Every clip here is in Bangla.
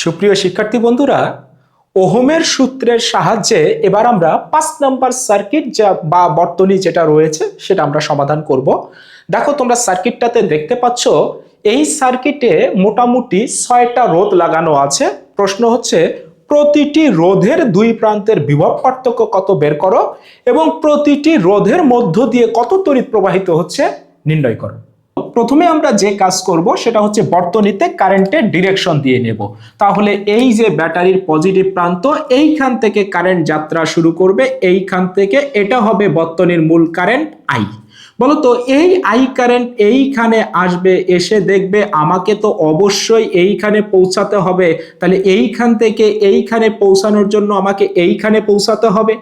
সুপ্রিয় শিক্ষার্থী বন্ধুরা, ওহমের সূত্রের সাহায্যে এবার আমরা 5 নম্বর সার্কিট বা বর্তনী যেটা রয়েছে সেটা আমরা সমাধান করব। দেখো তোমরা সার্কিটটাতে দেখতে পাচ্ছ, এই সার্কিটে মোটামুটি 6টা রোধ লাগানো আছে। প্রশ্ন হচ্ছে প্রতিটি রোধের দুই প্রান্তের বিভব পার্থক্য কত বের করো এবং প্রতিটি রোধের মধ্য দিয়ে কত তড়িৎ প্রবাহিত হচ্ছে নির্ণয় করো। প্রথমে আমরা যে কাজ করব সেটা হচ্ছে বর্তনীতে কারেন্টের ডিরেকশন দিয়ে নেব। তাহলে এই যে ব্যাটারির পজিটিভ প্রান্ত, এইখান থেকে কারেন্ট যাত্রা শুরু করবে, এইখান থেকে এটা হবে বর্তনীর মূল কারেন্ট আই। বলতো এই আই কারেন্ট এইখানে আসবে, এসে দেখবে আমাকে তো অবশ্যই এইখানে পৌঁছাতে হবে, তাহলে এইখান থেকে এইখানে পৌঁছানোর জন্য আমাকে এইখানে পৌঁছাতে হবে।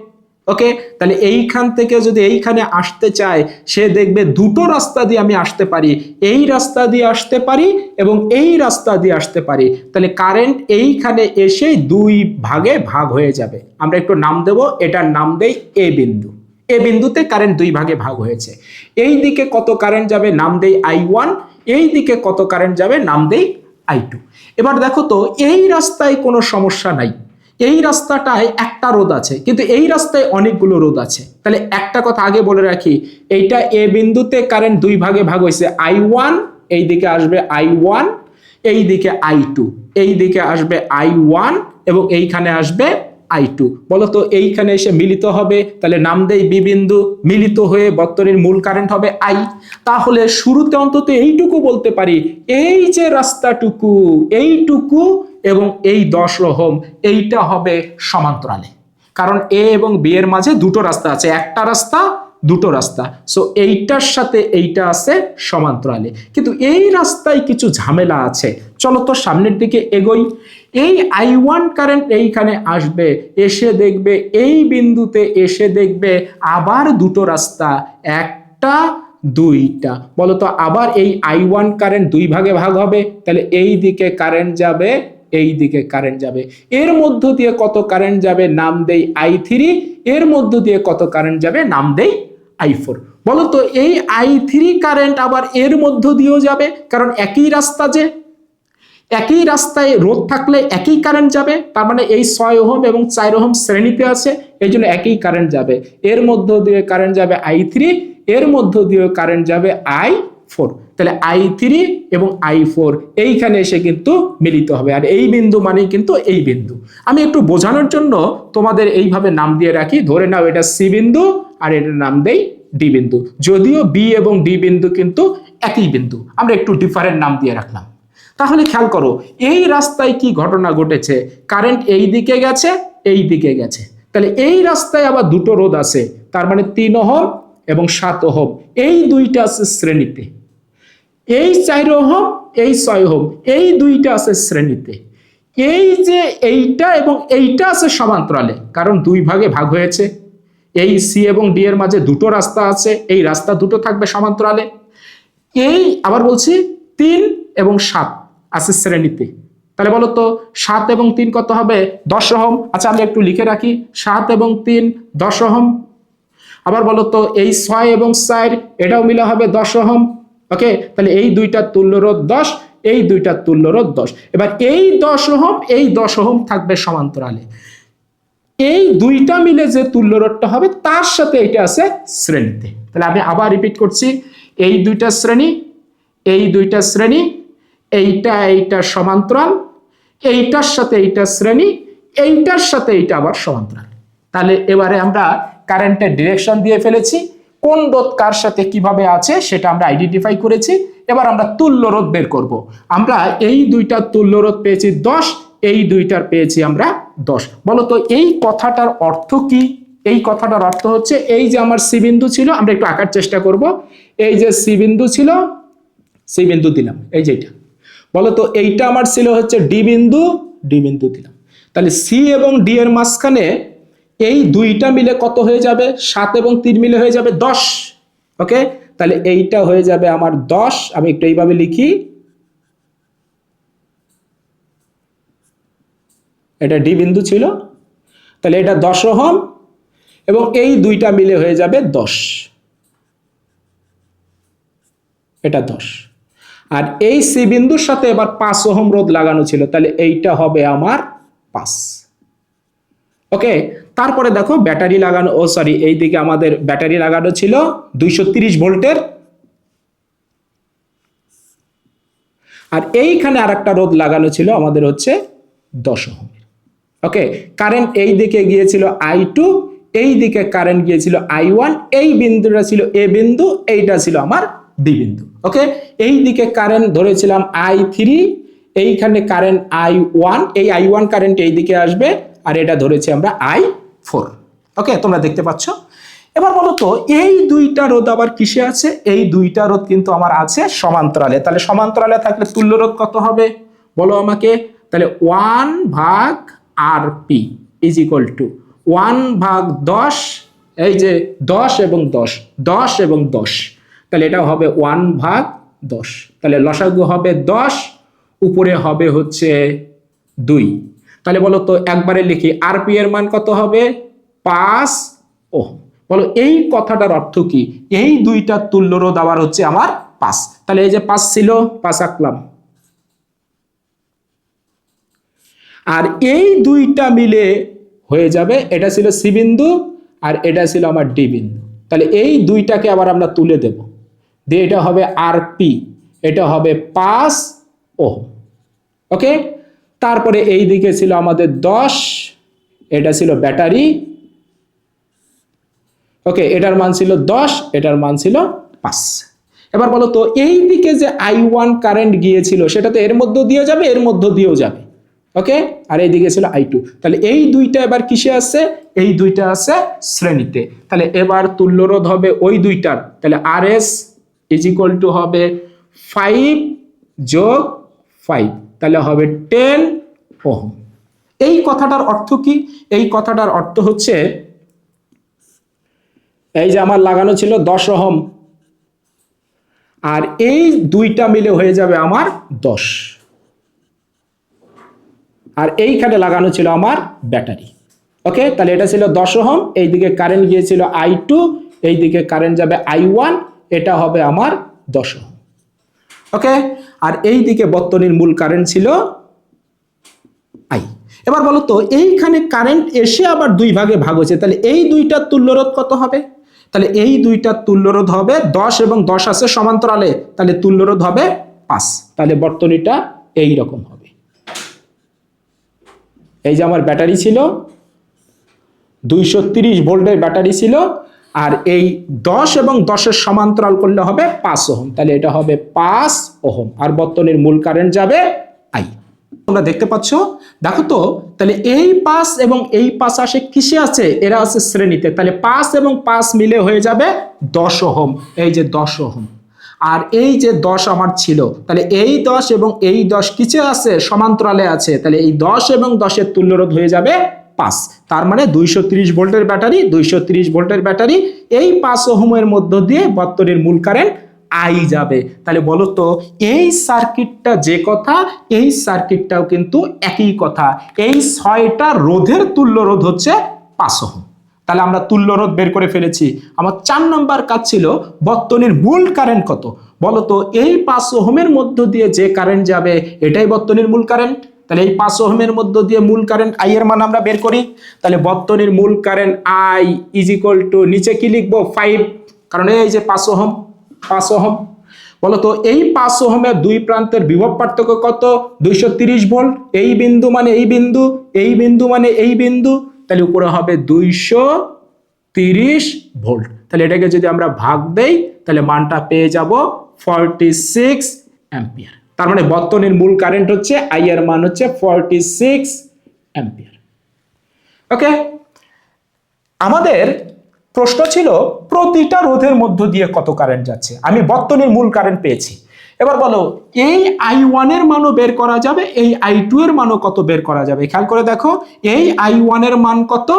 ওকে, তাহলে এইখান থেকে যদি এইখানে আসতে চায়, সে দেখবে দুটো রাস্তা দিয়ে আমি আসতে পারি, এই রাস্তা দিয়ে আসতে পারি এবং এই রাস্তা দিয়ে আসতে পারি। তাহলে কারেন্ট এইখানে এসে দুই ভাগে ভাগ হয়ে যাবে। আমরা একটু নাম দেব, এটার নাম দেই এ বিন্দু। এ বিন্দুতে কারেন্ট দুই ভাগে ভাগ হয়েছে। এই দিকে কত কারেন্ট যাবে নাম দেই I1, এই দিকে কত কারেন্ট যাবে নাম দেই I2। এবার দেখো তো এই রাস্তায় কোনো সমস্যা নাই, এই রাস্তাটায় একটা রোধ আছে, কিন্তু এই রাস্তায় অনেকগুলো রোধ আছে। তাহলে একটা কথা আগে বলে রাখি, এইটা এ বিন্দুতে কারেন্ট দুই ভাগে ভাগ হয়েছে। I1 এই দিকে আসবে I1, এই দিকে I2, এই দিকে আসবে I1 এবং এইখানে আসবে I2। বলতো এইখানে এসে মিলিত হবে, তাহলে নাম দেই বি বিন্দু। মিলিত হয়ে বর্তনীর মূল কারেন্ট হবে I। তাহলে শুরুতে অন্তত এইটুকু বলতে পারি, এই যে রাস্তাটুকু, এইটুকু এবং এই 10 ওহম এইটা হবে সমান্তরালে। কারণ এ এবং বি এর মাঝে দুটো রাস্তা আছে, একটা রাস্তা দুটো রাস্তা, সো এইটার সাথে এইটা আছে সমান্তরালে। কিন্তু এই রাস্তায় কিছু ঝামেলা আছে, চলো তো সামনের দিকে এগোই। এই I1 কারেন্ট এইখানে আসবে, এসে দেখবে এই বিন্দুতে এসে দেখবে আবার দুটো রাস্তা, একটা দুইটা। বলতো আবার এই I1 কারেন্ট দুই ভাগে ভাগ হবে, তাহলে এই দিকে কারেন্ট যাবে, এই দিকে কারেন্ট যাবে। এর মধ্য দিয়ে কত কারেন্ট যাবে নাম দেই I3, এর মধ্য দিয়ে কত কারেন্ট যাবে নাম দেই I4। বলতো এই I3 কারেন্ট আবার এর মধ্য দিয়েও যাবে, কারণ একই রাস্তা, যে একই রাস্তায় রোধ থাকলে একই কারেন্ট যাবে, তার মানে এই 6 ওহম এবং 4 ওহম শ্রেণীতে আছে, এই জন্য একই কারেন্ট যাবে। এর মধ্য দিয়ে কারেন্ট যাবে I3, এর মধ্য দিয়ে কারেন্ট যাবে I4। তাহলে I3 এবং I4 এইখানে এসে কিন্তু মিলিত হবে, আর এই বিন্দু মানেই কিন্তু এই বিন্দু। আমি একটু বোঝানোর জন্য তোমাদের এইভাবে নাম দিয়ে রাখি, ধরে নাও এটা সি বিন্দু আর এটার নাম দেই ডি বিন্দু। যদিও বি এবং ডি বিন্দু কিন্তু একই বিন্দু, আমরা একটু ডিফারেন্ট নাম দিয়ে রাখলাম। তাহলে খেয়াল করো এই রাস্তায় কি ঘটনা ঘটেছে, কারেন্ট এই দিকে গেছে, এই দিকে গেছে। তাহলে এই রাস্তায় আবার দুটো রোধ আছে, তার মানে 3 ওহম এবং 7 ওহম, এই দুইটা আছে শ্রেণীতে। এই 4 ওহম, এই 6 ওহম, এই দুইটা আছে শ্রেণীতে। এই যে এইটা এবং এইটা আছে সমান্তরালে, কারণ দুই ভাগে ভাগ হয়েছে। এই সি এবং ডি এর মাঝে দুটো রাস্তা আছে, এই রাস্তা দুটো থাকবে সমান্তরালে। এই আবার বলছি 3 এবং 7 আছে শ্রেণীতে। তাহলে বলো তো 7 এবং 3 কত হবে 10 ওহম। আচ্ছা আমি একটু লিখে রাখি, 7 এবং 3 10 ওহম। আবার বলো তো এই 6 এবং 4 এটাও মিলে হবে 10 ওহম। ওকে, তাহলে এই দুইটা তুল্য রোধ 10, এই দুইটা তুল্য রোধ 10। এবার এই 10 ওহম, এই 10 ওহম থাকবে সমান্তরালে। এই দুইটা মিলে যে তুল্য রোধটা হবে তার সাথে এটা আছে শ্রেণীতে। তাহলে আমি আবার রিপিট করছি, এই দুইটা শ্রেণী, এই দুইটা শ্রেণী, এইটা এইটা সমান্তরাল, এইটার সাথে এইটা শ্রেণী, এইটার সাথে এইটা আবার সমান্তরাল। তাহলে এবারে আমরা কারেন্টের ডিরেকশন দিয়ে ফেলেছি, কোন রোধ কার সাথে কিভাবে আছে সেটা আমরা আইডেন্টিফাই করেছি। এবার আমরা তুল্য রোধ বের করব। আমরা এই দুইটা তুল্য রোধ পেয়েছি 10, এই দুইটার পেয়েছি আমরা 10। বলতো এই কথাটার অর্থ কি? এই কথাটার অর্থ হচ্ছে এই যে আমার সি বিন্দু ছিল, আমরা একটু আঁকার চেষ্টা করব। এই যে সি বিন্দু ছিল, সি বিন্দু দিলাম, এই যে এটা। বলতো এইটা আমার ছিল হচ্ছে ডি বিন্দু, ডি বিন্দু দিলাম। তাহলে সি এবং ডি এর মাঝখানে এই দুইটা মিলে কত হয়ে যাবে, 7 এবং 3 মিলে হয়ে যাবে 10। ওকে, তাহলে এইটা হয়ে যাবে আমার 10। আমি একটু এইভাবে লিখি, এটা ডি বিন্দু ছিল, তাহলে এটা 10 ওহম এবং এই দুইটা মিলে হয়ে যাবে 10, এটা 10। আর এই সি বিন্দুর সাথে এবার 5 ওহম রোধ লাগানো ছিল, তাহলে এইটা হবে আমার 5। ওকে, তারপরে দেখো ব্যাটারি লাগানো, ও সরি, এইদিকে আমাদের ব্যাটারি লাগানো ছিল 230 ভোল্টের, আর এইখানে আরেকটা রোধ লাগানো ছিল আমাদের হচ্ছে 10 ওহমের। ওকে, কারেন্ট এই দিকে গিয়েছিল I2, এই দিকে কারেন্ট গিয়েছিল I1, এই বিন্দুটা ছিল এ বিন্দু, এইটা ছিল আমার বি বিন্দু। ওকে, এই দিকে কারেন্ট ধরেছিলাম I3, এইখানে কারেন্ট I1, এই I1 কারেন্ট এই দিকে আসবে, আর এটা ধরেছি আমরা I4। ওকে, তোমরা দেখতে পাচ্ছ। এবার বলো তো এই দুইটা রোধ আবার কিসে আছে? এই দুইটা রোধ কিন্তু আমার আছে সমান্তরালে। তাহলে সমান্তরালে থাকলে তুল্য রোধ কত হবে বলো আমাকে? তাহলে 1/RP ইজ ইকুয়াল টু 1/10, এই যে 10 এবং 10, 10 এবং 10, তাহলে এটা হবে 1/10। তাহলে লসাগু হবে 10, উপরে হবে হচ্ছে 2। তাহলে বলো তো একবারে লিখি, আরপি এর মান কত হবে? 5 ওহম। বলো এই কথাটার অর্থ কি? এই দুইটা তুল্য রোধ আবার হচ্ছে আমার 5। তাহলে এই যে 5 ছিল, 5 আঁকলাম, আর এই দুইটা মিলে হয়ে যাবে, এটা ছিল সি বিন্দু আর এটা ছিল আমার ডি বিন্দু। তাহলে এই দুইটাকে আবার আমরা তুলে দেব, দিয়ে এটা হবে আরপি, এটা হবে 5 ওহম। ওকে, তারপরে এই দিকে ছিল আমাদের 10, এটা ছিল ব্যাটারি। ওকে, এটার মান ছিল 10, এটার মান ছিল 5। এবার বলো তো এই দিকে যে I1 কারেন্ট গিয়েছিল সেটা তো এর মধ্যে দিয়ে যাবে, এর মধ্যে দিয়েও যাবে। ওকে, আর এই দিকে ছিল I2। তাহলে এই দুইটা এবার কিসে আছে? এই দুইটা আছে শ্রেণীতে। তাহলে এবার তুল্য রোধ হবে ওই দুইটার, তাহলে RS ইজ ইকুয়াল টু হবে 5 যোগ 5, তাহলে হবে 10 ওহম। এই কথাটার অর্থ কি? এই কথাটার অর্থ হচ্ছে এই যে আমার লাগানো ছিল 10 ওহম, আর এই দুইটা মিলে হয়ে যাবে আমার 10, আর এইখানে লাগানো ছিল আমার ব্যাটারি। ওকে, তাহলে এটা ছিল 10 ওহম, এইদিকে কারেন্ট গিয়েছিল I2, এইদিকে কারেন্ট যাবে I1, এটা হবে আমার 10 ওহম। ওকে, আর এইদিকে বর্তনীর মূল কারেন্ট ছিল I। এবার বলো তো এইখানে কারেন্ট এসে আবার দুই ভাগে ভাগ হয়েছে, তাহলে এই দুইটার তুল্যরোধ কত হবে? তাহলে এই দুইটার তুল্যরোধ হবে 10 এবং 10 আছে সমান্তরালে, তাহলে তুল্যরোধ হবে 5। তাহলে বর্তনীটা এই রকম হবে। এই যে আমার ব্যাটারি ছিল 230 ভোল্টের ব্যাটারি ছিল, আর এই 10 এবং 10-এর সমান্তরাল করলে হবে 5 ওহম, তাহলে এটা হবে 5 ওহম, আর বর্তনীর মূল কারেন্ট যাবে I। তোমরা দেখতে পাচ্ছ, দেখো তো, তাহলে এই 5 এবং এই 5 আসে কিসে আছে? এরা আছে শ্রেণীতে। তাহলে 5 এবং 5 মিলে হয়ে যাবে 10 ওহম, এই যে 10 ওহম। আর এই যে 10 আমার ছিল, তাহলে এই 10 এবং এই 10 কিসে আছে? সমান্তরালে আছে। তাহলে এই 10 এবং 10-এর তুল্যরোধ হয়ে যাবে 5। তার মানে 230 ভোল্টের ব্যাটারি, 230 ভোল্টের ব্যাটারি, এই 5 ওহমের মধ্য দিয়ে বর্তনীর মূল কারেন্ট I যাবে। তাহলে বলো তো এই সার্কিটটা যে কথা, এই সার্কিটটাও কিন্তু একই কথা। এই 6টা রোধের তুল্য রোধ হচ্ছে 5 ওহম। তাহলে আমরা তুল্য রোধ বের করে ফেলেছি। আমার 4 নম্বর কাজ ছিল বর্তনীর মূল কারেন্ট কত। বলো তো এই 5 ওহমের মধ্য দিয়ে যে কারেন্ট যাবে এটাই বর্তনীর মূল কারেন্ট। তাহলে এই 5 ওহমের মধ্য দিয়ে মূল কারেন্ট I এর মান আমরা বের করি। তাহলে বর্তনীর মূল current I is equal to, নিচে কি লিখবো? 5, কারণ এই যে 5 ওহম, 5 ওহম। বলতো এই 5 ওহমের দুই প্রান্তের বিভব পার্থক্য কত? 230 ভোল্ট। এই বিন্দু মানে এই বিন্দু, এই বিন্দু মানে এই বিন্দু, তাহলে উপরে হবে 230 ভোল্ট। তাহলে এটাকে যদি আমরা ভাগ দেই তাহলে মানটা পেয়ে যাব 46 অ্যাম্পিয়ার। তার মানে বর্তনীর মূল কারেন্ট হচ্ছে I এর মান হচ্ছে 46 অ্যাম্পিয়ার। ওকে, আমাদের প্রশ্ন ছিল প্রতিটা রোধের মধ্য দিয়ে কত কারেন্ট যাচ্ছে। আমি বর্তনীর মূল কারেন্ট পেয়েছি। এবার বলো এই I1 এর মানও বের করা যাবে, এই I2 এর মানও কত বের করা যাবে। খেয়াল করে দেখো এই I1 এর মান কত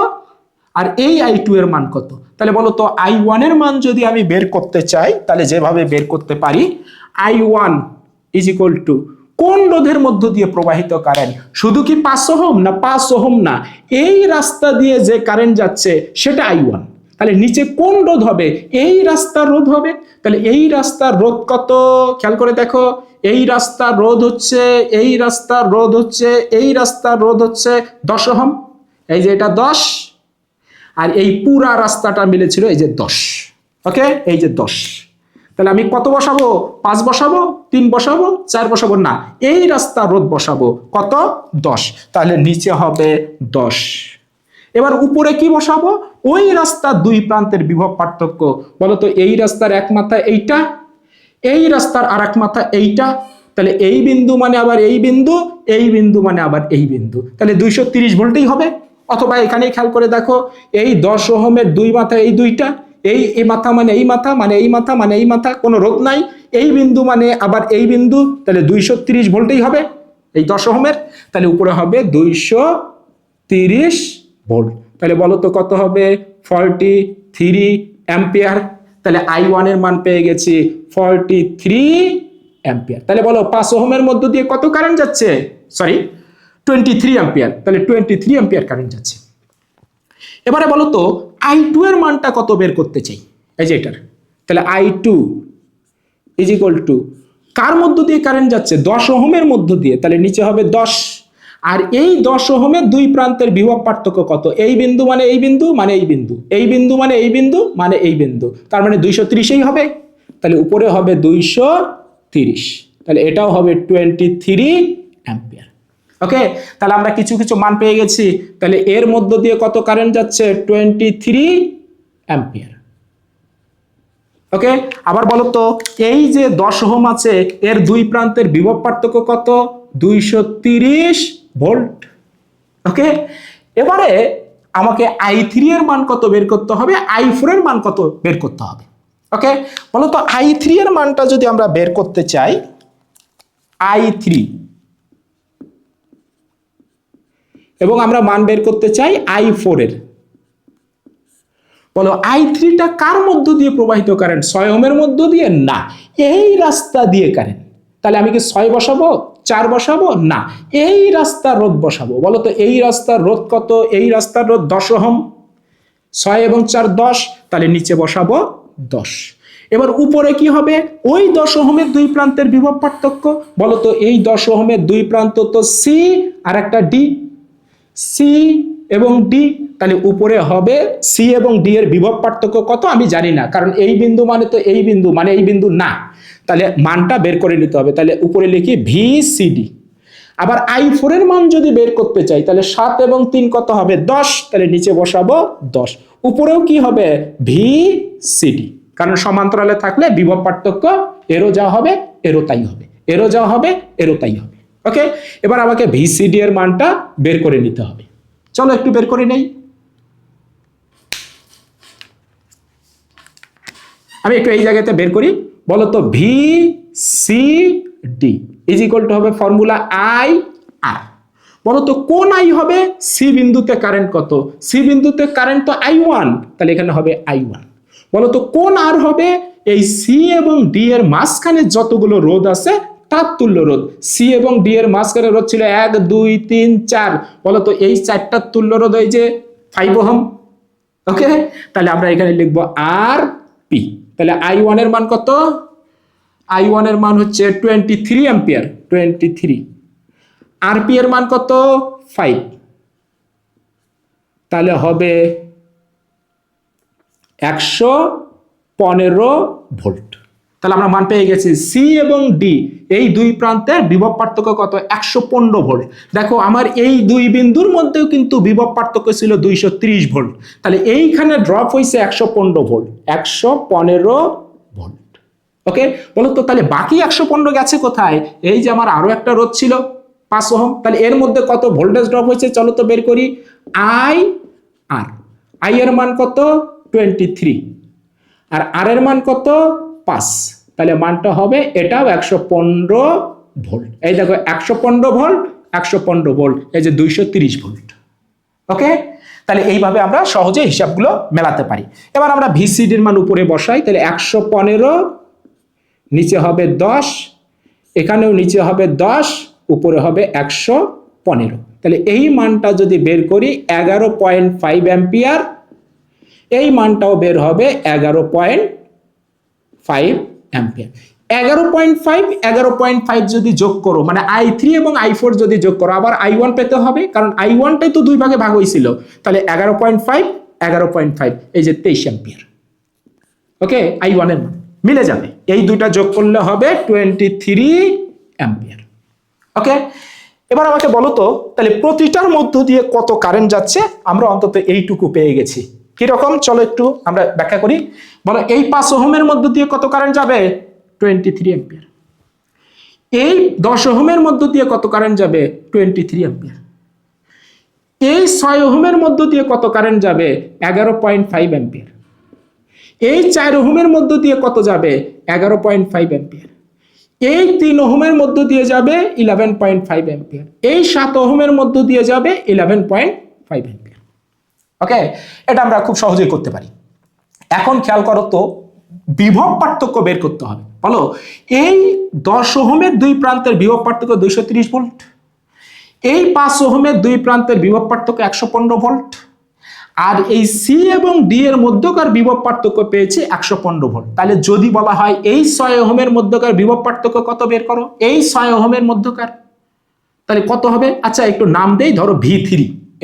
আর এই I2 এর মান কত। তাহলে বলো তো I1 এর মান যদি আমি বের করতে চাই তাহলে যেভাবে বের করতে পারি, I1 ইজ ইকুয়াল টু কোন রোধের মধ্য দিয়ে প্রবাহিত কারেন্ট, শুধু কি 5 ওহম না 5 ওহম না, এই রাস্তা দিয়ে যে কারেন্ট যাচ্ছে সেটা I1। তাহলে নিচে কোন রোধ হবে? এই রাস্তার রোধ হবে। তাহলে এই রাস্তার রোধ কত? খেয়াল করে দেখো, এই রাস্তার রোধ হচ্ছে, এই রাস্তার রোধ হচ্ছে, এই রাস্তার রোধ হচ্ছে 10 ওহম। এই যে এটা 10, আর এই পুরা রাস্তাটা মিলেছিল এই যে 10। ওকে, এই যে 10। তাহলে আমি কত বসাবো? 5 বসাবো, 3 বসাবো, 4 বসাবো? না, এই রাস্তা রোধ বসাবো। কত? 10। তাহলে নিচে হবে 10। এবার উপরে কি বসাবো? ওই রাস্তার দুই প্রান্তের বিভব পার্থক্য। বলতো এই রাস্তার এক মাথা এইটা, এই রাস্তার আর এক মাথা এইটা। তাহলে এই বিন্দু মানে আবার এই বিন্দু, এই বিন্দু মানে আবার এই বিন্দু। তাহলে 230 ভোল্টই হবে। অথবা এখানেই খেয়াল করে দেখো, এই 10 ওহমের দুই মাথা এই দুইটা, এই মাথা মানে এই মাথা মানে এই মাথা মানে এই মাথা, কোনো রোধ নাই। এই বিন্দু মানে আবার এই বিন্দু, তাহলে 230 ভোল্টই হবে এই 10 ওহমের। তাহলে উপরে হবে 230 ভোল্ট। তাহলে বলো তো কত হবে? 43 অ্যাম্পিয়ার। তাহলে I1 এর মান পেয়ে গেছি 43 অ্যাম্পিয়ার। তাহলে বলো 5 ওহমের মধ্য দিয়ে কত কারেন্ট যাচ্ছে? Sorry, 23 ampere. তাহলে 23 অ্যাম্পিয়ার কারেন্ট যাচ্ছে। এবারে বলো তো I2 এর মানটা কত বের করতে চাই? এই যে এটার। তাহলে I2 ইজ ইকুয়াল টু, কার মধ্য দিয়ে কারেন্ট যাচ্ছে? 10 ওহমের মধ্য দিয়ে। তাহলে নিচে হবে 10। আর এই 10 ওহমের দুই প্রান্তের বিভব পার্থক্য কত? এই বিন্দু মানে এই বিন্দু মানে এই বিন্দু, এই বিন্দু মানে এই বিন্দু মানে এই বিন্দু, তার মানে 230ই হবে। তাহলে উপরে হবে 230। তাহলে এটাও হবে 23 অ্যাম্পিয়ার। ওকে, তাহলে আমরা কিছু কিছু মান পেয়ে গেছি। তাহলে এর মধ্য দিয়ে কত কারেন্ট যাচ্ছে? 23 অ্যাম্পিয়ার। ওকে, আবার বলো তো এই যে 10 ওহম আছে, এর দুই প্রান্তের বিভব পার্থক্য কত? 230 ভোল্ট। ওকে, এবারে আমাকে I3 এর মান কত বের করতে হবে, I4 এর মান কত বের করতে হবে। ওকে, বলো তো I3 এর মানটা যদি আমরা বের করতে চাই, I3, এবং আমরা মান বের করতে চাই I4 এর। বলো I3টা কার মধ্য দিয়ে প্রবাহিত কারেন্ট? 6 ওহমের মধ্য দিয়ে? না, এই রাস্তা দিয়ে কারেন্ট। তাহলে আমি কি 6 বসাবো, 4 বসাবো? না, এই রাস্তার রোধ বসাবো। বলো তো এই রাস্তার রোধ কত? এই রাস্তার রোধ 10 ওহম। 6 এবং 4 10, তাহলে নিচে বসাবো 10। এবার উপরে কি হবে? ওই 10 ওহমের দুই প্রান্তের বিভব পার্থক্য। বলো তো এই 10 ওহমের দুই প্রান্ত তো সি আর একটা ডি, সি এবং ডি। তাহলে উপরে হবে সি এবং ডি এর বিভব পার্থক্য কত? আমি জানি না, কারণ এই বিন্দু মানে তো এই বিন্দু মানে এই বিন্দু না। তাহলে মানটা বের করে নিতে হবে। তাহলে উপরে লিখি VCD। আবার I4 এর মান যদি বের করতে চাই, তাহলে 7 এবং 3 কত হবে? 10। তাহলে নিচে বসাবো 10। উপরেও কি হবে? VCD, কারণ সমান্তরালে থাকলে বিভব পার্থক্য এরও যা হবে এরও তাই হবে, এরও যা হবে এরও তাই হবে। ওকে, এবার আমাকে VCD এর মানটা বের করে নিতে হবে। চলো একটু বের করে নেই। আমি একটু এই জায়গাতে বের করি। বলো তো VCD ইজ ইকুয়াল টু হবে ফর্মুলা IR। বলো তো কোন I হবে? সি বিন্দুতে কারেন্ট কত? সি বিন্দুতে কারেন্ট তো I1, তাহলে এখানে হবে I1। বলো তো কোন R হবে? এই সি এবং ডি এর মাঝখানে যতগুলো রোধ আছে তার তুল্য রোধ। সি এবং ডি এর মাঝখানে রোধ ছিল 1 2 3 4। বলো তো এই চারটার তুল্য রোধ এই যে 5 ওহম। ওকে, তাহলে আমরা এখানে লিখবো RP। তাহলে I1 এর মান কত? I1 এর মান হচ্ছে 23 অ্যাম্পিয়ার, 23। RP এর মান কত? 5। তাহলে হবে 115 ভোল্ট। তাহলে আমরা মান পেয়ে গেছি সি এবং ডি এই দুই প্রান্তের বিভব পার্থক্য কত? 115 ভোল্ট। দেখো আমার এই দুই বিন্দুর মধ্যেও কিন্তু বিভব পার্থক্য ছিল 230 ভোল্ট। তাহলে এইখানে ড্রপ হয়েছে 115 ভোল্ট, 115 ভোল্ট। ওকে, বলো তো তাহলে বাকি 115 গেছে কোথায়? এই যে আমার আরো একটা রোধ ছিল 5 ওহম, তাহলে এর মধ্যে কত ভোল্টেজ ড্রপ হয়েছে? চলো তো বের করি। I এর মান কত? 23, আর আর এর মান কত? 5। তাহলে মানটা হবে এটাও 115 ভোল্ট। এই দেখো 115 ভোল্ট, 115 ভোল্ট, এই যে 230 ভোল্ট। ওকে, তাহলে এইভাবে আমরা সহজে হিসাবগুলো মেলাতে পারি। এবার আমরা VCD এর মান উপরে বসাই। তাহলে 115, নিচে হবে 10, এখানেও নিচে হবে 10, উপরে হবে 115। তাহলে এই মানটা যদি বের করি 11.5 অ্যাম্পিয়ার, এই মানটাও বের হবে 11.5 অ্যাম্পিয়ার। 11.5 যদি যোগ করো, মানে i3 এবং i4 যদি যোগ করো, আবার i1 পেতে হবে, কারণ i1টাই তো দুই ভাগে ভাগ হয়েছিল। তাহলে 11.5 এই যে 23 অ্যাম্পিয়ার। ওকে, i1 এর মান মিলে যাবে, এই দুইটা যোগ করলে হবে 23 অ্যাম্পিয়ার। ওকে, এবার আমাকে বলো তো তাহলে প্রতিটার মধ্য দিয়ে কত কারেন্ট যাচ্ছে, আমরা অন্তত এইটুকু পেয়ে গেছি। কিরকম, চলো একটু আমরা ব্যাখ্যা করি। বলো এই 5 ওহমের মধ্য দিয়ে কত কারেন্ট যাবে, 23 অ্যাম্পিয়ার। এই 10 ওহমের মধ্য দিয়ে কত কারেন্ট যাবে, 23 অ্যাম্পিয়ার। এই 6 ওহমের মধ্য দিয়ে কত কারেন্ট যাবে, 11.5 অ্যাম্পিয়ার। এই 4 ওহমের মধ্য দিয়ে কত যাবে, 11.5 অ্যাম্পিয়ার। এই 3 ওহমের মধ্য দিয়ে যাবে 11.5 অ্যাম্পিয়ার। এই 7 ওহমের মধ্য দিয়ে যাবে 11.5 অ্যাম্পিয়ার। ওকে, এটা আমরা খুব সহজেই করতে পারি। এখন খেয়াল করো তো, বিভব পার্থক্য বের করতে হবে। বলো এই 10 ওহমের দুই প্রান্তের বিভব পার্থক্য 230 ভোল্ট, এই 5 ওহমের দুই প্রান্তের বিভব পার্থক্য 115 ভোল্ট, আর এই সি এবং ডি এর মধ্যকার বিভব পার্থক্য পেয়েছি 115 ভোল্ট। তাহলে যদি বলা হয় এই 6 ওহমের মধ্যকার বিভব পার্থক্য কত বের করো, এই 6 ওহমের মধ্যকার, তাহলে কত হবে? আচ্ছা একটু নাম দেই, ধরো V3।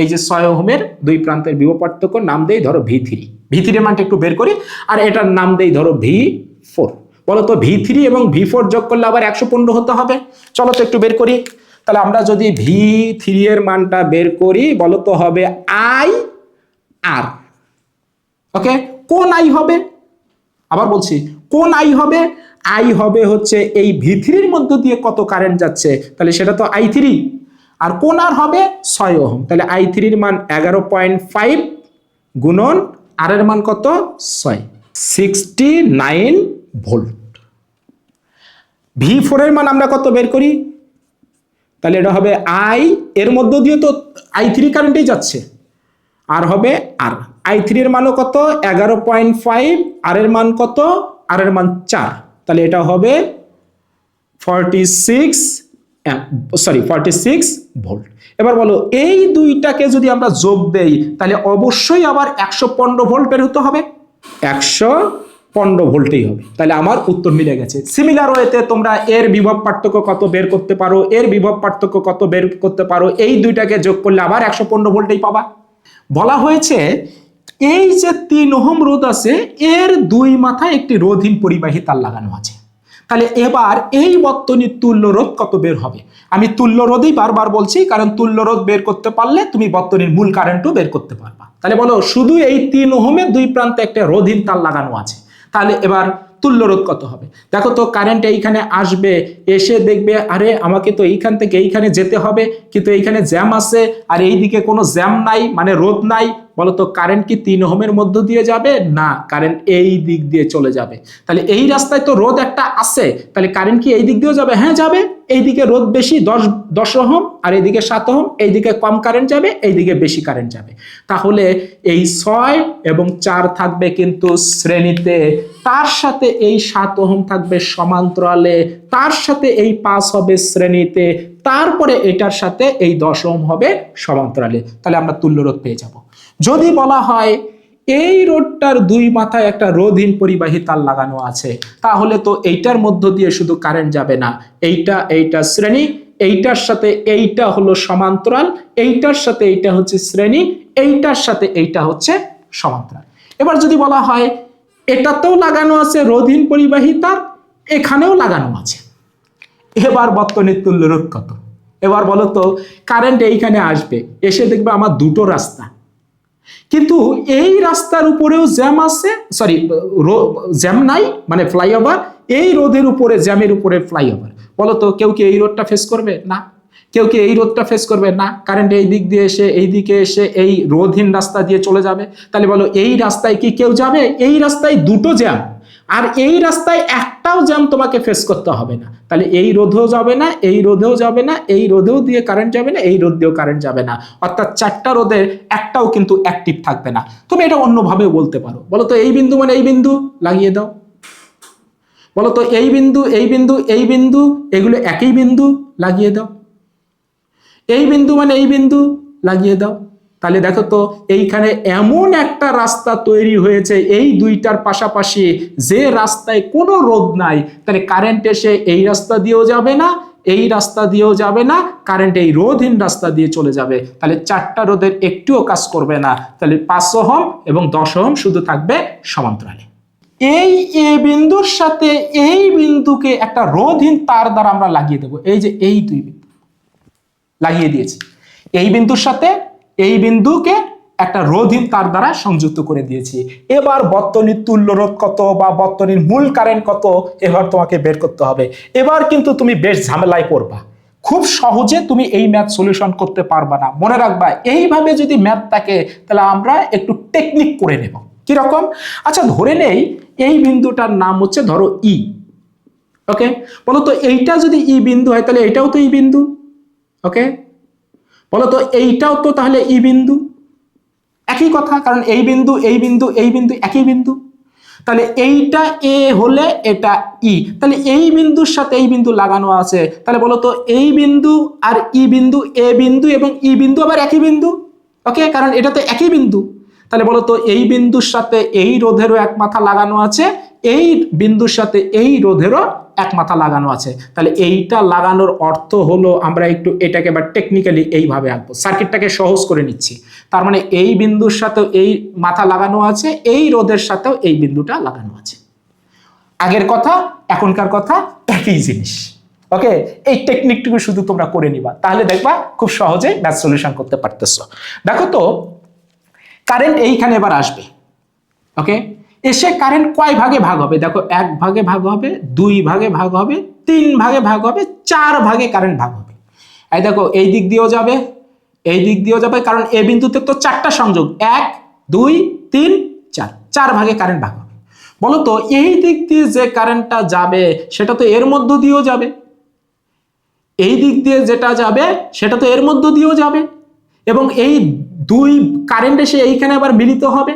এই যে 6 ওহমের দুই প্রান্তের বিভব পার্থক্য নাম দেই ধরো V3। V3 এর মানটা একটু বের করি, আর এটার নাম দেই ধরো V4। বলো তো V3 এবং V4 যোগ করলে আবার 115 হতে হবে। চলো তো একটু বের করি। তাহলে আমরা যদি V3 এর মানটা বের করি, বলো তো হবে I আর, ওকে, কোন আই হবে? আবার বলছি, কোন আই হবে? আই হবে হচ্ছে এই V3 এর মধ্য দিয়ে কত কারেন্ট যাচ্ছে, তাহলে সেটা তো i3। আর কোন আর হবে 6 ওহম, তাহলে i3 এর মান 11.5 গুণন আর এর মান কত, 6, 69 ভোল্ট। V4 এর মান আমরা কত বের করি, তাহলে এটা হবে আই, এর মধ্য দিয়ে তো i3 কারেন্টই যাচ্ছে, আর হবে আর i3 এর মানও কত, 11.5, আর এর মান কত, আর এর মান 4, তাহলে এটা হবে 46 ভোল্ট। এবার বলো এই দুইটাকে যদি আমরা যোগ দেই, তাহলে অবশ্যই আবার 115 ভোল্ট বের হতে হবে, 115 ভোল্টই হবে। তাহলে আমার উত্তর মিলে গেছে। সিমিলার ওয়েতে তোমরা এর বিভব পার্থক্য কত বের করতে পারো, এর বিভব পার্থক্য কত বের করতে পারো, এই দুইটাকে যোগ করলে আবার 115 ভোল্টই পাবা। বলা হয়েছে এই যে 3 ওহম রোধ আছে, এর দুই মাথায় একটি রোধহীন পরিবাহী তার লাগানো আছে। তাহলে এবার এই বর্তনীর তুল্য রোধ কত বের হবে? আমি তুল্য রোধই বারবার বলছি, কারণ তুল্য রোধ বের করতে পারলে তুমি বর্তনীর মূল কারেন্টও বের করতে পারবা। তাহলে বলো শুধু এই 3 ওহমের দুই প্রান্তে একটা রোধহীন তার লাগানো আছে, তাহলে এবার তুল্য রোধ কত হবে? দেখো তো, কারেন্ট এইখানে আসবে, এসে দেখবে আরে আমাকে তো এইখান থেকে এইখানে যেতে হবে, কিন্তু এইখানে জ্যাম আছে, আর এইদিকে কোনো জ্যাম নাই, মানে রোধ নাই। বলতো কারেন্ট কি 3 ওহমের মধ্য দিয়ে যাবে? না, কারেন্ট এই দিক দিয়ে চলে যাবে। তাহলে এই রাস্তায় তো রোধ একটা আছে, তাহলে কারেন্ট কি এই দিক দিয়েও যাবে? হ্যাঁ যাবে। এইদিকে রোধ বেশি 10 ওহম, আর এইদিকে 7 ওহম, এইদিকে কম কারেন্ট যাবে, এইদিকে বেশি কারেন্ট যাবে। তাহলে এই 6 এবং 4 থাকবে কিন্তু শ্রেণীতে, তার সাথে এই 7 ওহম থাকবে সমান্তরালে, তার সাথে এই 5 হবে শ্রেণীতে, তারপরে এটার সাথে এই 10 ওহম হবে সমান্তরালে। তাহলে আমরা তুল্য রোধ পেয়ে যাব। যদি বলা হয় এই রোধটার দুই মাথায় একটা রোধহীন পরিবাহী তার লাগানো আছে, তাহলে তো এইটার মধ্য দিয়ে শুধু কারেন্ট যাবে না, এইটা শ্রেণী, এইটার সাথে এইটা হলো সমান্তরাল, এইটার সাথে এইটা হচ্ছে শ্রেণী, এইটার সাথে এইটা হচ্ছে সমান্তরাল। এবার যদি বলা হয় এটাতেও লাগানো আছে রোধহীন পরিবাহী তার, এখানেও লাগানো আছে, এবার বর্তনীর তুল্য রোধ কত? এবার বলো তো, কারেন্ট এইখানে আসবে, এসে দেখবে আমার দুটো রাস্তা, কিন্তু এই রাস্তার উপরেও জ্যাম আছে, সরি জ্যাম নাই, মানে ফ্লাইওভার, এই রোধের উপরে জ্যামের উপরে ফ্লাইওভার। বলো তো কেউ কি এই রোডটা ফেস করবে? না। কেউ কি এই রোডটা ফেস করবে? না। কারেন্ট এই দিক দিয়ে এসে এই দিকে এসে এই রোধহীন রাস্তা দিয়ে চলে যাবে। তাহলে বলো এই রাস্তায় কি কেউ যাবে? এই রাস্তায় দুটো জ্যাম, আর এই রাস্তায় একটাও জ্যাম তোমাকে ফেস করতে হবে না। তাহলে এই রোধেও যাবে না, এই রোধেও যাবে না, এই রোধেও দিয়ে কারেন্ট যাবে না, এই রোধ দিয়েও কারেন্ট যাবে না, অর্থাৎ 4টা রোধের একটাও কিন্তু অ্যাক্টিভ থাকবে না। তুমি এটা অন্যভাবেও বলতে পারো। বলো তো এই বিন্দু মানে এই বিন্দু, লাগিয়ে দাও। বলো তো এই বিন্দু, এই বিন্দু, এই বিন্দু, এগুলো একই বিন্দু, লাগিয়ে দাও। এই বিন্দু মানে এই বিন্দু, লাগিয়ে দাও। তাহলে দেখো তো এইখানে এমন একটা রাস্তা তৈরি হয়েছে এই দুইটার পাশাপাশি, যে রাস্তায় কোনো রোধ নাই, তাহলে কারেন্ট এসে এই রাস্তা দিয়েও যাবে না, এই রাস্তা দিয়েও যাবে না, কারেন্ট এই রোধহীন রাস্তা দিয়ে চলে যাবে। তাহলে চারটা রোধের একটুও কাজ করবে না। তাহলে 5 ওহম এবং 10 ওহম শুধু থাকবে সমান্তরালে। এই এ বিন্দুর সাথে এই বিন্দুকে একটা রোধহীন তার দ্বারা আমরা লাগিয়ে দেবো। এই যে এই দুই বিন্দু লাগিয়ে দিয়েছি, এই বিন্দুর সাথে এই বিন্দুকে একটা রোধহীন তার দ্বারা সংযুক্ত করে দিয়েছি। এবার বর্তনীর তুল্য রোধ কত বা বর্তনীর মূল কারেন্ট কত এবার তোমাকে বের করতে হবে। এবার কিন্তু তুমি বেশ ঝামেলায় পড়বা, খুব সহজে তুমি এই ম্যাথ সলিউশন করতে পারবা না। মনে রাখবা, এইভাবে যদি ম্যাথ থাকে তাহলে আমরা একটু টেকনিক করে নেব। কিরকম? আচ্ছা, ধরে নেই এই বিন্দুটার নাম হচ্ছে ধরো ই। ওকে, বলো তো এইটা যদি ই বিন্দু হয় তাহলে এটাও তো ই বিন্দু। ওকে, বলো তো এইটাও তো তাহলে ই বিন্দু। একই কথা, কারণ এই বিন্দু এই বিন্দু এই বিন্দু একই বিন্দু। তাহলে এইটা এ হলে এটা ই, তাহলে এই বিন্দুর সাথে এই বিন্দু লাগানো আছে। তাহলে বলো তো এই বিন্দু আর ই বিন্দু, এ বিন্দু এবং ই বিন্দু আবার একই বিন্দু। ওকে, কারণ এটা তো একই বিন্দু। তাহলে বলো তো এই বিন্দুর সাথে এই রোধেরও এক মাথা লাগানো আছে, এই বিন্দুর সাথে এই রোধেরও এক মাথা লাগানো আছে। তাহলে এইটা লাগানোর অর্থ হলো, আমরা একটু এটাকে এবার টেকনিক্যালি এইভাবে আঁকবো, সার্কিটটাকে সহজ করে নিচ্ছি। তার মানে এই বিন্দুর সাথেও এই মাথা লাগানো আছে, এই রোধের সাথেও এই বিন্দুটা লাগানো আছে। আগের কথা এখনকার কথা একই জিনিস। ওকে, এই টেকনিকটুকু শুধু তোমরা করে নিবা, তাহলে দেখবা খুব সহজে ম্যাথ সলিউশন করতে পারতেছো। দেখো তো কারেন্ট এইখানে এবার আসবে। ওকে, এসে কারেন্ট কয় ভাগে ভাগ হবে? দেখো, 1 ভাগে ভাগ হবে, 2 ভাগে ভাগ হবে, 3 ভাগে ভাগ হবে, 4 ভাগে কারেন্ট ভাগ হবে। এই দেখো, এই দিক দিয়েও যাবে, এই দিক দিয়েও যাবে, কারণ এ বিন্দুতে তো 4টা সংযোগ, 1 2 3 4, 4 ভাগে কারেন্ট ভাগ হবে। বলো তো এই দিক দিয়ে যে কারেন্টটা যাবে সেটা তো এর মধ্য দিয়েও যাবে, এই দিক দিয়ে যেটা যাবে সেটা তো এর মধ্য দিয়েও যাবে, এবং এই দুই কারেন্ট এসে এইখানে আবার মিলিত হবে।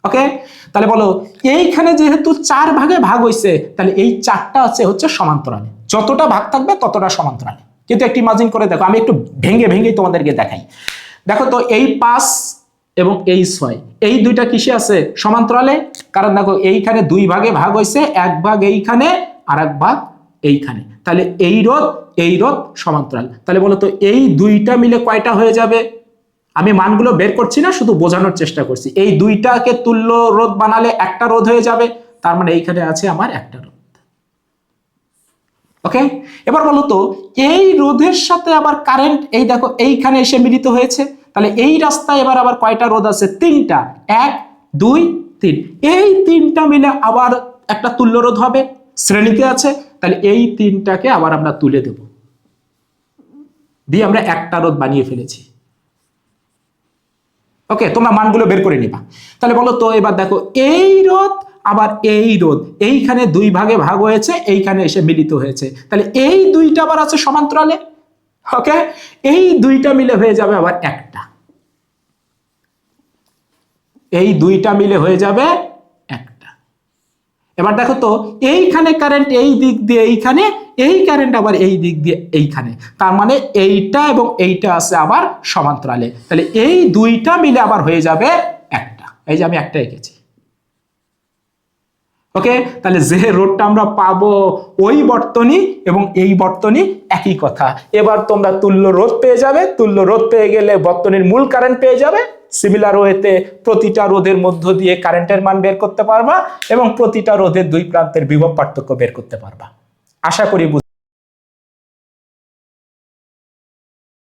ওকে, তাহলে বলো এইখানে যেহেতু 4 ভাগে ভাগ হয়েছে, তাহলে এই 4টা হচ্ছে সমান্তরালে, যতটা ভাগ থাকবে ততটা সমান্তরালে। কিন্তু একটু ইমাজিন করে দেখো, আমি একটু ভেঙে ভেঙে তোমাদেরকে দেখাই। দেখো তো এই 5 এবং এই 6, এই দুইটা কিসে আছে? সমান্তরালে। কারণ দেখো এইখানে 2 ভাগে ভাগ হয়েছে, 1 ভাগ এইখানে আর 1 ভাগ এইখানে। তাহলে এই রোধ সমান্তরাল। তাহলে বলো তো এই দুইটা মিলে কয়টা হয়ে যাবে? আমি মানগুলো বের করছি না, শুধু বোঝানোর চেষ্টা করছি। এই দুইটাকে তুল্য রোধ বানালে একটা রোধ হয়ে যাবে, তার মানে এইখানে আছে আমার একটা রোধ। ওকে, এবার বলো তো এই রোধের সাথে আবার কারেন্ট এই দেখো এইখানে এসে মিলিত হয়েছে, তাহলে এই রাস্তায় এবার আবার কয়টা রোধ আছে? 3টা, 1 2 3। এই 3টা মিলে আবার একটা তুল্য রোধ হবে, শ্রেণীতে আছে। তাহলে এই 3টাকে আবার আমরা তুলে দেব, দিয়ে আমরা একটা রোধ বানিয়ে ফেলেছি। ওকে, তোমরা মানগুলো বের করে নিবা। তাহলে বলো তো এবার দেখো এই রোধ আবার এই রোধ এইখানে 2 ভাগে ভাগ হয়েছে, এইখানে এসে মিলিত হয়েছে, তাহলে এই দুইটা আবার আছে সমান্তরালে। ওকে, এই দুইটা মিলে হয়ে যাবে আবার একটা, এই দুইটা মিলে হয়ে যাবে একটা। এবার দেখো তো এইখানে কারেন্ট এই দিক দিয়ে এইখানে, এই কারেন্ট আবার এই দিক দিয়ে এইখানে, তার মানে এইটা এবং এইটা আছে আবার সমান্তরালে। তাহলে এই দুইটা মিলে আবার হয়ে যাবে একটা। এই যে আমি একটা এঁকেছি। ওকে, তাহলে যে রোধটা আমরা পাবো ওই বর্তনী এবং এই বর্তনী একই কথা। এবার তোমরা তুল্য রোধ পেয়ে যাবে, তুল্য রোধ পেয়ে গেলে বর্তনীর মূল কারেন্ট পেয়ে যাবে। সিমিলার ওয়েতে প্রতিটা রোধের মধ্য দিয়ে কারেন্টের মান বের করতে পারবা এবং প্রতিটা রোধের দুই প্রান্তের বিভব পার্থক্য বের করতে পারবা। আশা করি